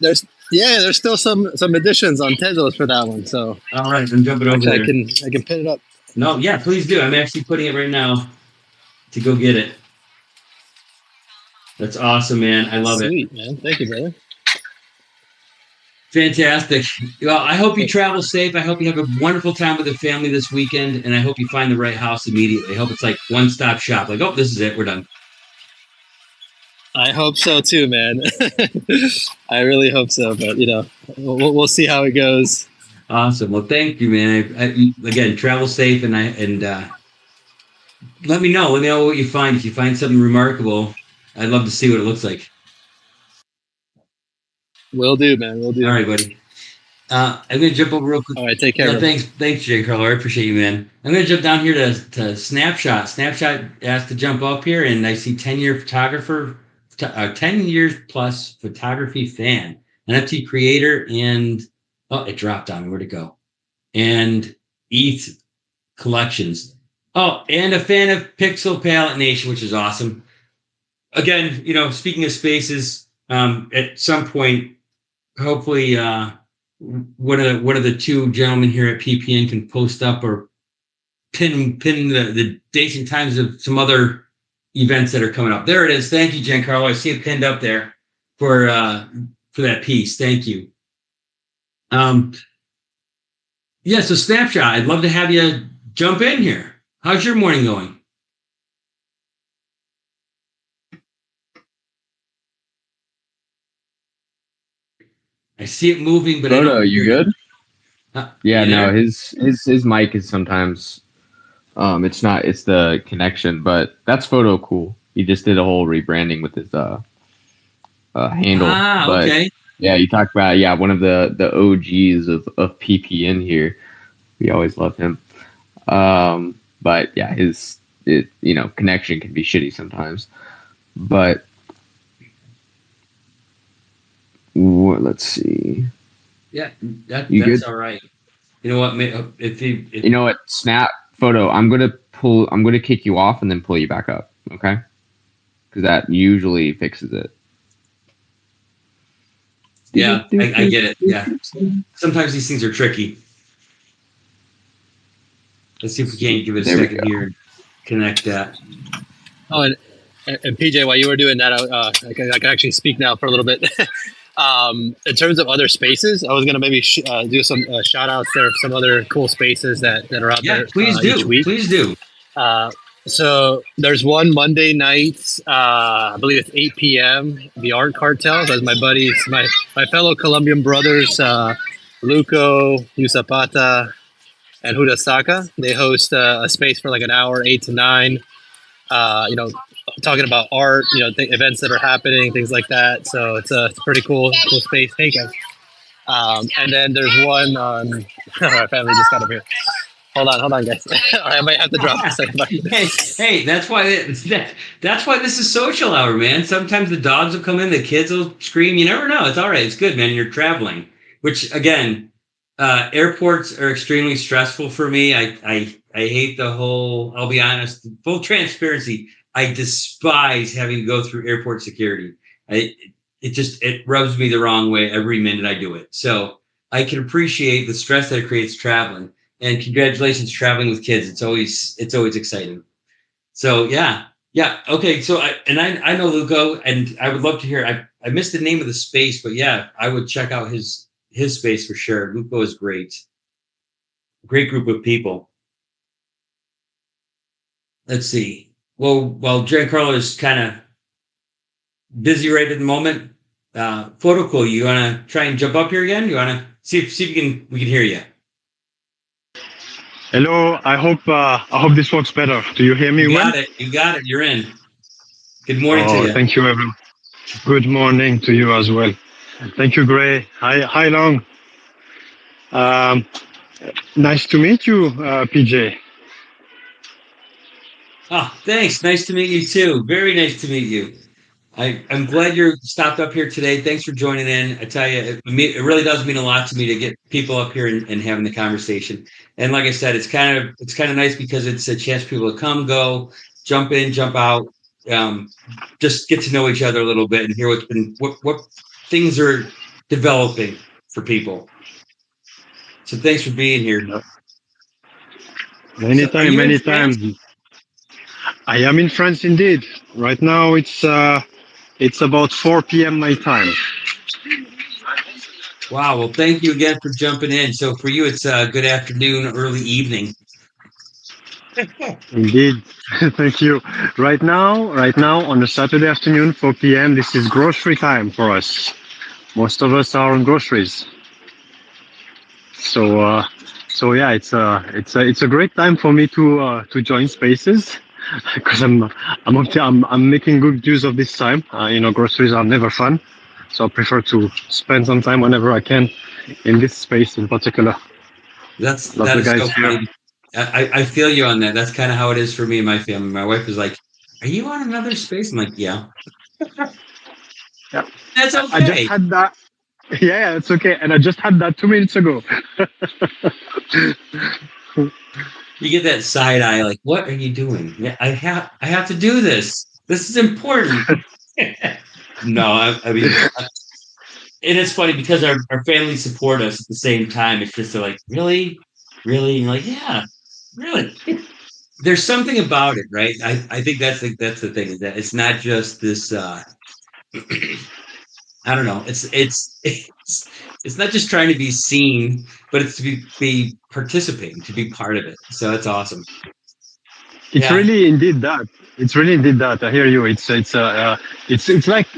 editions on Tezos for that one. So all right, I'm jumping over there. I can pin it up. No, yeah, please do. I'm actually putting it right now to go get it. That's awesome, man. I love it. Sweet, man. Thank you, brother. Fantastic. Well, I hope you travel safe. I hope you have a wonderful time with the family this weekend, and I hope you find the right house immediately. I hope it's like one-stop shop. Like, oh, this is it. We're done. I hope so too, man. I really hope so, but we'll see how it goes. Awesome. Well, thank you, man. Again, travel safe, and let me know. Let me know what you find. If you find something remarkable, I'd love to see what it looks like. Will do, man. Will do. All right, buddy. I'm gonna jump over real quick. All right, take care. Thanks, Giancarlo. I appreciate you, man. I'm gonna jump down here to Snapshot. Snapshot asked to jump up here, and I see 10-year photographer, 10 years plus photography fan, NFT creator, and it dropped on me. Where'd it go? And ETH Collections. Oh, and a fan of Pixel Palette Nation, which is awesome. Again, speaking of spaces, at some point, hopefully, one of the two gentlemen here at PPN can post up or pin the dates and times of some other events that are coming up. There it is. Thank you, Giancarlo. I see it pinned up there for that piece. Thank you. Yeah, so Snapshot, I'd love to have you jump in here. How's your morning going? I see it moving, but Photo, you good? Yeah, no, his mic is sometimes it's the connection, but that's Photo cool. He just did a whole rebranding with his handle. But okay. Yeah, you talk about one of the OGs of PPN here. We always love him. But yeah, his connection can be shitty sometimes. But let's see. Yeah, that's good? all right. You know what? If you know what, Snap Photo, I'm gonna kick you off and then pull you back up, okay? Because that usually fixes it. Yeah, I get it. Yeah, sometimes these things are tricky. Let's see if we can't give it a second here and connect that. Oh, and PJ, while you were doing that, I can actually speak now for a little bit. In terms of other spaces, I was going to maybe do some shout outs there of some other cool spaces that are out there. Please do. Each week. Please do. So there's one Monday night, I believe it's 8 p.m. The Art Cartel. That's my buddies, my fellow Colombian brothers, Luco, Yusapata, and Hudasaka. They host a space for like an hour, 8 to 9. Talking about art, events that are happening, things like that. So it's a pretty cool space. Hey guys. And then there's one on. Our family just got up here. Hold on, guys. I might have to drop a second. Hey, that's why this is social hour, man. Sometimes the dogs will come in, the kids will scream. You never know. It's all right. It's good, man. You're traveling, which again, airports are extremely stressful for me. I hate the whole. I'll be honest. Full transparency. I despise having to go through airport security. It rubs me the wrong way every minute I do it. So I can appreciate the stress that it creates traveling. And congratulations, traveling with kids. It's always exciting. So yeah. Okay. So I know Luco, and I would love to hear. I missed the name of the space, but yeah, I would check out his space for sure. Luco is great. Great group of people. Let's see. Well, while Giancarlo is kind of busy right at the moment, Photocool, you want to try and jump up here again? You want to see if we can hear you? Hello. I hope this works better. Do you hear me well? You got it. You're in. Good morning to you. Thank you, everyone. Good morning to you as well. Thank you, Gray. Hi, Long. Nice to meet you, PJ. Oh, thanks. Nice to meet you too. Very nice to meet you. I'm glad you're stopped up here today. Thanks for joining in. I tell you, it really does mean a lot to me to get people up here and having the conversation. And like I said, it's kind of nice because it's a chance for people to come, go, jump in, jump out, just get to know each other a little bit and hear what things are developing for people. So thanks for being here. Anytime. I am in France indeed. Right now it's about 4 p.m. my time. Wow. Well, thank you again for jumping in. So for you, it's good afternoon, early evening. Indeed. Thank you. Right now on a Saturday afternoon, 4 p.m., this is grocery time for us. Most of us are on groceries. So yeah, it's a great time for me to join spaces because I'm making good use of this time. Groceries are never fun, so I prefer to spend some time whenever I can in this space in particular. That is so funny. I feel you on that. That's kind of how it is for me and my family. My wife is like, "Are you on another space?" I'm like, "Yeah." Yeah. That's okay. I just had that. Yeah, it's okay. And I just had that 2 minutes ago. You get that side eye, like, "What are you doing?" Yeah, I have to do this. This is important. No, I mean, and it's funny because our family support us at the same time. It's just they're like, really? And you're like, yeah, really. There's something about it, right? I think that's the thing, is that it's not just this. I don't know. It's not just trying to be seen, but it's to be participating, to be part of it. So that's awesome. It's really indeed that. I hear you. It's like,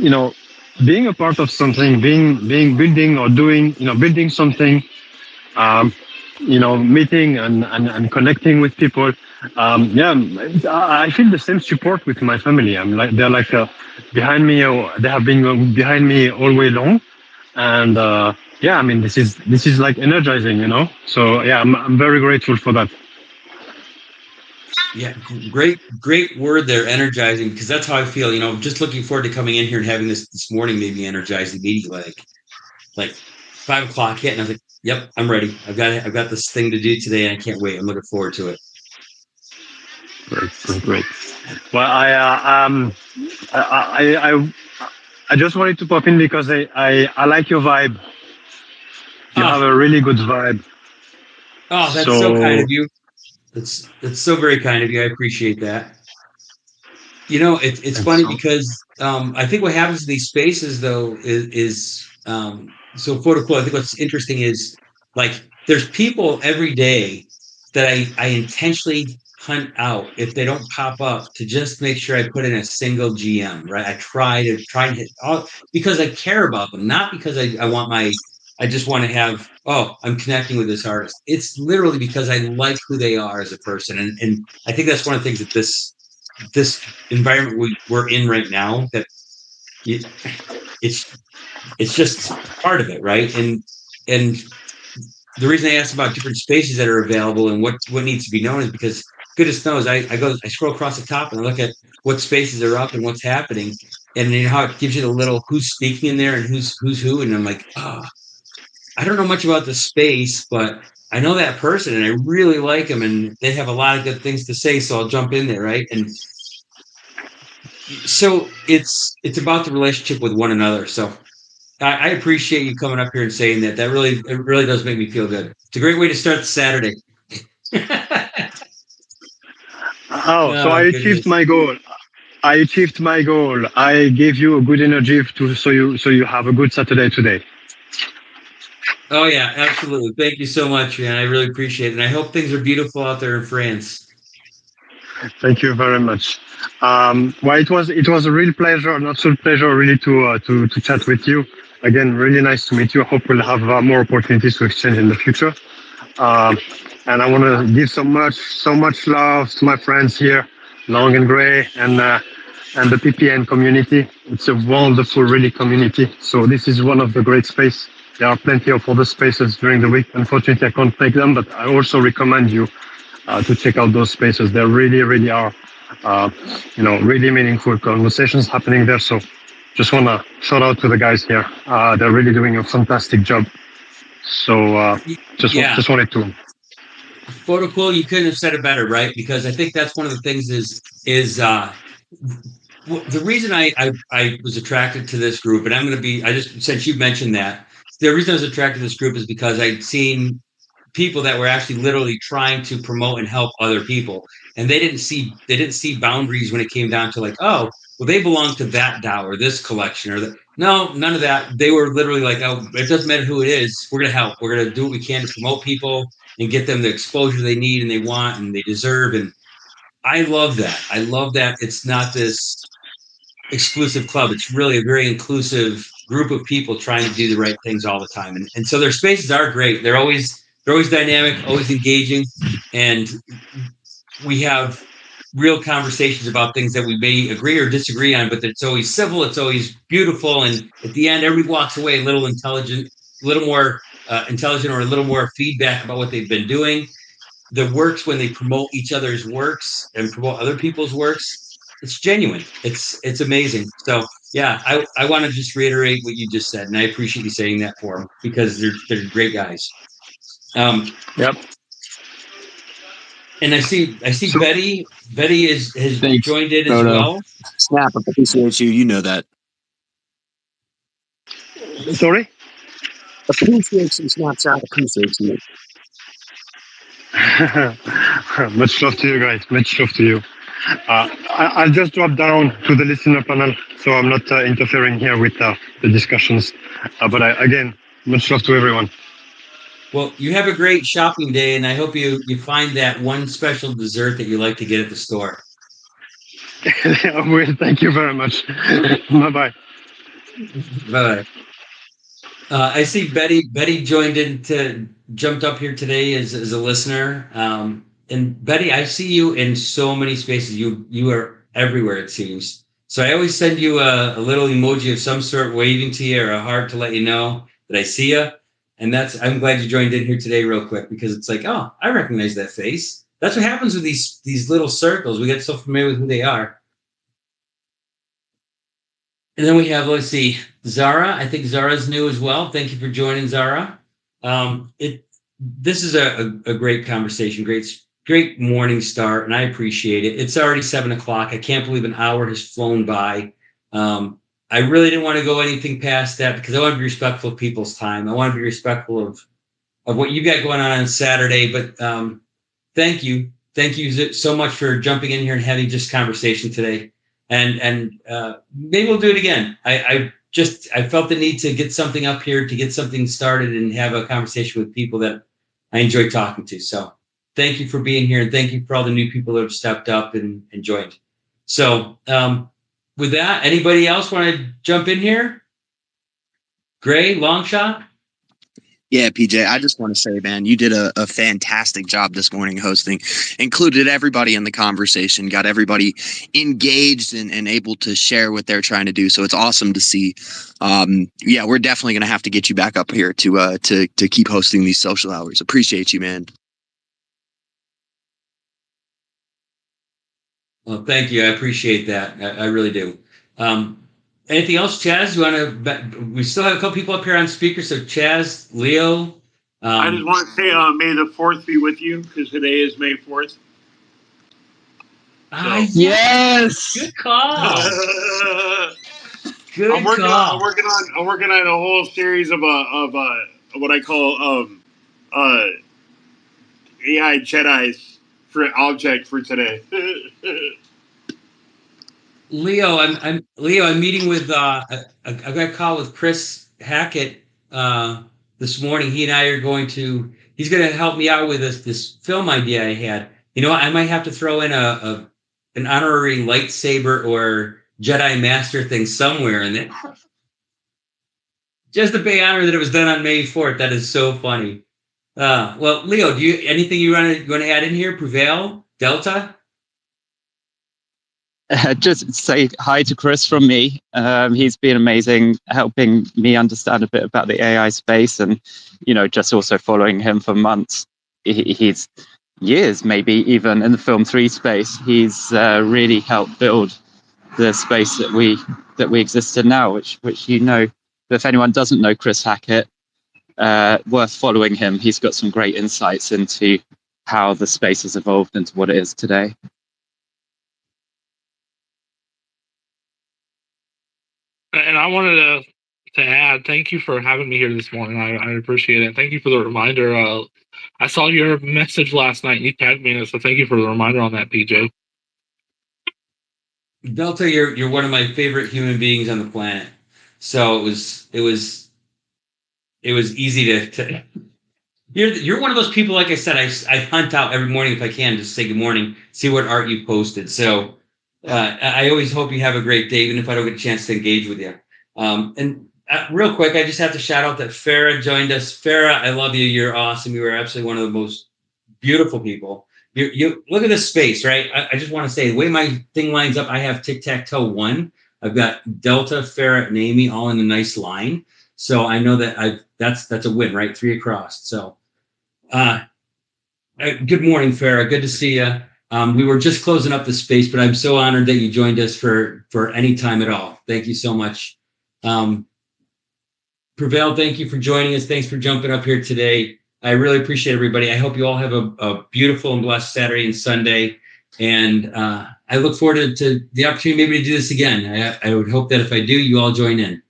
being a part of something, being building or doing, building something, meeting and connecting with people. I feel the same support with my family. They're like behind me, or they have been behind me all way long, and this is like energizing, So yeah, I'm very grateful for that. Yeah, great word there, energizing, because that's how I feel. Just looking forward to coming in here and having this morning made me energized immediately. Like 5 o'clock hit, and I was like, "Yep, I'm ready. I've got this thing to do today, and I can't wait. I'm looking forward to it." Great. Well, I just wanted to pop in because I like your vibe. You have a really good vibe. Oh, that's so kind of you. That's so very kind of you. I appreciate that. It's funny because I think what happens in these spaces though is so Photocool. I think what's interesting is like there's people every day that I intentionally hunt out if they don't pop up to just make sure I put in a single GM, right? I try and hit all because I care about them, not because I just want to have, I'm connecting with this artist. It's literally because I like who they are as a person. And I think that's one of the things that this environment we're in right now, that it's just part of it, right? And the reason I asked about different spaces that are available and what needs to be known is because goodness knows I scroll across the top and I look at what spaces are up and what's happening, and how it gives you the little who's speaking in there and who's who, and I'm like, I don't know much about the space, but I know that person and I really like them and they have a lot of good things to say, so I'll jump in there, right? And so it's about the relationship with one another. So I appreciate you coming up here and saying that. It really does make me feel good. It's a great way to start the Saturday. So I achieved my goal. I gave you a good energy so you have a good Saturday today. Oh yeah, absolutely. Thank you so much, man. I really appreciate it. And I hope things are beautiful out there in France. Thank you very much. Well, it was a real pleasure, an absolute pleasure, really, to chat with you. Again, really nice to meet you. I hope we'll have more opportunities to exchange in the future. And I want to give so much love to my friends here, Long and Gray, and the PPN community. It's a wonderful, really, community. So this is one of the great space. There are plenty of other spaces during the week. Unfortunately, I can't take them, but I also recommend you to check out those spaces. There really, really are, really meaningful conversations happening there. So just want to shout out to the guys here. They're really doing a fantastic job. So just wanted to. Photocool, you couldn't have said it better, right? Because I think that's one of the things is the reason I was attracted to this group, and since you mentioned that, the reason I was attracted to this group is because I'd seen people that were actually literally trying to promote and help other people, and they didn't see boundaries when it came down to like, oh, well, they belong to that DAO or this collection or that. No, none of that. They were literally like, oh, it doesn't matter who it is. We're gonna help. We're gonna do what we can to promote people and get them the exposure they need and they want and they deserve. And I love that. I love that it's not this exclusive club. It's really a very inclusive group of people trying to do the right things all the time. And so their spaces are great. They're always dynamic, always engaging, and we have real conversations about things that we may agree or disagree on, but it's always civil, it's always beautiful, and at the end, everybody walks away a little more intelligent or a little more feedback about what they've been doing. The works when they promote each other's works and promote other people's works, it's genuine. It's amazing. So yeah, I want to just reiterate what you just said, and I appreciate you saying that for them because they're great guys. Yep. And I see Betty. Betty has joined in as well. Snap, I appreciate you. You know that. Sorry? Appreciate you, Snapchat. Appreciate you. Much love to you guys. Much love to you. I'll just drop down to the listener panel, so I'm not interfering here with the discussions. But again, much love to everyone. Well, you have a great shopping day, and I hope you find that one special dessert that you like to get at the store. I will. Thank you very much. Bye-bye. Bye. I see Betty. Betty jumped up here today as a listener. And Betty, I see you in so many spaces. You are everywhere, it seems. So I always send you a little emoji of some sort waving to you or a heart to let you know that I see you. And I'm glad you joined in here today real quick because it's like, oh, I recognize that face. That's what happens with these little circles. We get so familiar with who they are. And then we have, let's see, Zara. I think Zara's new as well. Thank you for joining, Zara. This is a great conversation, great morning start, and I appreciate it. It's already 7:00. I can't believe an hour has flown by. I really didn't want to go anything past that because I want to be respectful of people's time. I want to be respectful of what you got going on Saturday. But thank you so much for jumping in here and having just conversation today. And maybe we'll do it again. I felt the need to get something up here, to get something started and have a conversation with people that I enjoy talking to. So thank you for being here. And thank you for all the new people that have stepped up and joined. So with that, anybody else want to jump in here? Gray, long shot? Yeah, PJ, I just want to say, man, you did a fantastic job this morning hosting, included everybody in the conversation, got everybody engaged and able to share what they're trying to do. So it's awesome to see. Yeah, we're definitely going to have to get you back up here to keep hosting these social hours. Appreciate you, man. Well, thank you. I appreciate that. I really do. Anything else, Chaz? You want to? We still have a couple people up here on speaker. So Chaz, Leo, I just want to say, May the 4th be with you, because today is May 4th. Yes. Good call. Good I'm working call. on a whole series of what I call AI Jedi's for object for today. Leo, I'm meeting with I got a call with Chris Hackett this morning. He and I are he's going to help me out with this film idea I had. You know, I might have to throw in an honorary lightsaber or Jedi Master thing somewhere in there. Just to pay honor that it was done on May 4th. That is so funny. Well, Leo, anything you want to add in here? Prevail, Delta? Just say hi to Chris from me. He's been amazing, helping me understand a bit about the AI space, and just also following him for months. He's years, maybe even in the film 3 space. He's really helped build the space that we exist in now. Which if anyone doesn't know Chris Hackett, worth following him. He's got some great insights into how the space has evolved into what it is today. And I wanted to add, thank you for having me here this morning. I appreciate it. Thank you for the reminder. I saw your message last night. You tagged me in it, so thank you for the reminder on that, PJ. Delta, you're one of my favorite human beings on the planet. So it was easy to you're one of those people, like I said, I hunt out every morning if I can, just say good morning, see what art you posted. So I always hope you have a great day, even if I don't get a chance to engage with you. And real quick, I just have to shout out that Farah joined us. Farah, I love you. You're awesome. You are absolutely one of the most beautiful people. You look at this space, right? I just want to say the way my thing lines up, I have tic-tac-toe 1. I've got Delta, Farah, and Amy all in a nice line. So I know that that's a win, right? 3 across. So good morning, Farah. Good to see you. We were just closing up the space, but I'm so honored that you joined us for any time at all. Thank you so much. Prevail, thank you for joining us. Thanks for jumping up here today. I really appreciate everybody. I hope you all have a beautiful and blessed Saturday and Sunday. And I look forward to the opportunity maybe to do this again. I would hope that if I do, you all join in.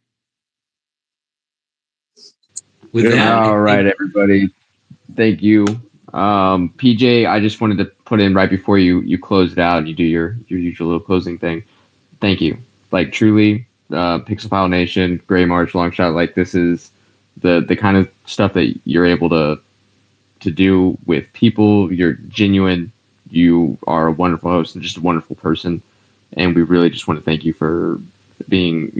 With that, all right, everybody. Thank you. PJ, I just wanted to put in right before you close it out and you do your usual little closing thing. Thank you. Like, truly, Pixel Pile Nation, Gray March, Long Shot, like, this is the kind of stuff that you're able to do with people. You're genuine. You are a wonderful host and just a wonderful person. And we really just want to thank you for being,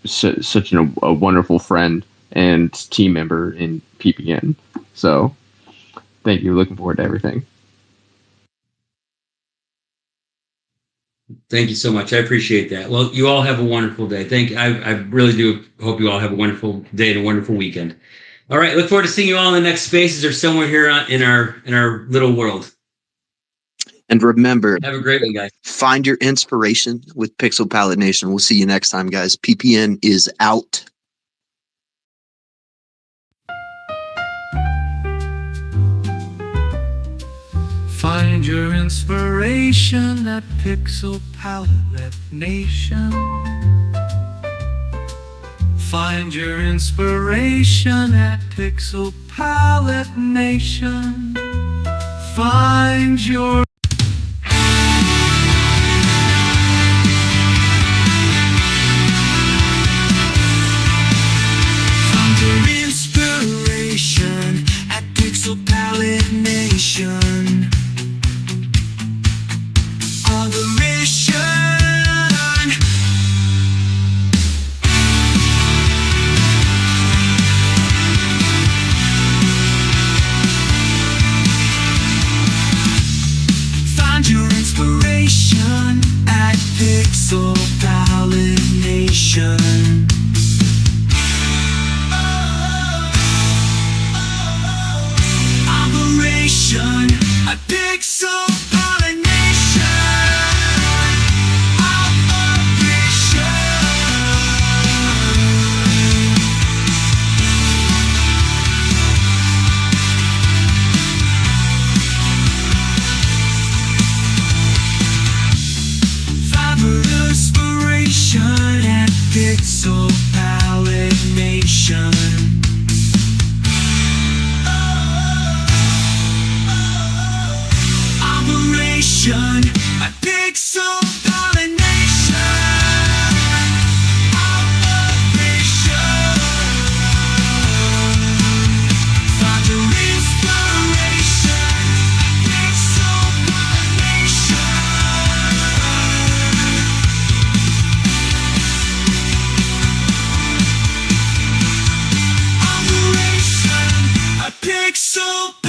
such a wonderful friend and team member in PPN. So thank you. Looking forward to everything. Thank you so much. I appreciate that. Well, you all have a wonderful day. I really do hope you all have a wonderful day and a wonderful weekend. All right. Look forward to seeing you all in the next spaces or somewhere here in our little world. And remember, have a great one, guys. Find your inspiration with Pixel Palette Nation. We'll see you next time, guys. PPN is out. Find your inspiration at Pixel Palette Nation. Find your inspiration at Pixel Palette Nation. Find your inspiration at Pixel Palette Nation. On the mission. Pixel Palette Nation. Operation a Pixel Palette Nation. Operation. Find your inspiration. Pixel Palette Nation. Operation a Pixel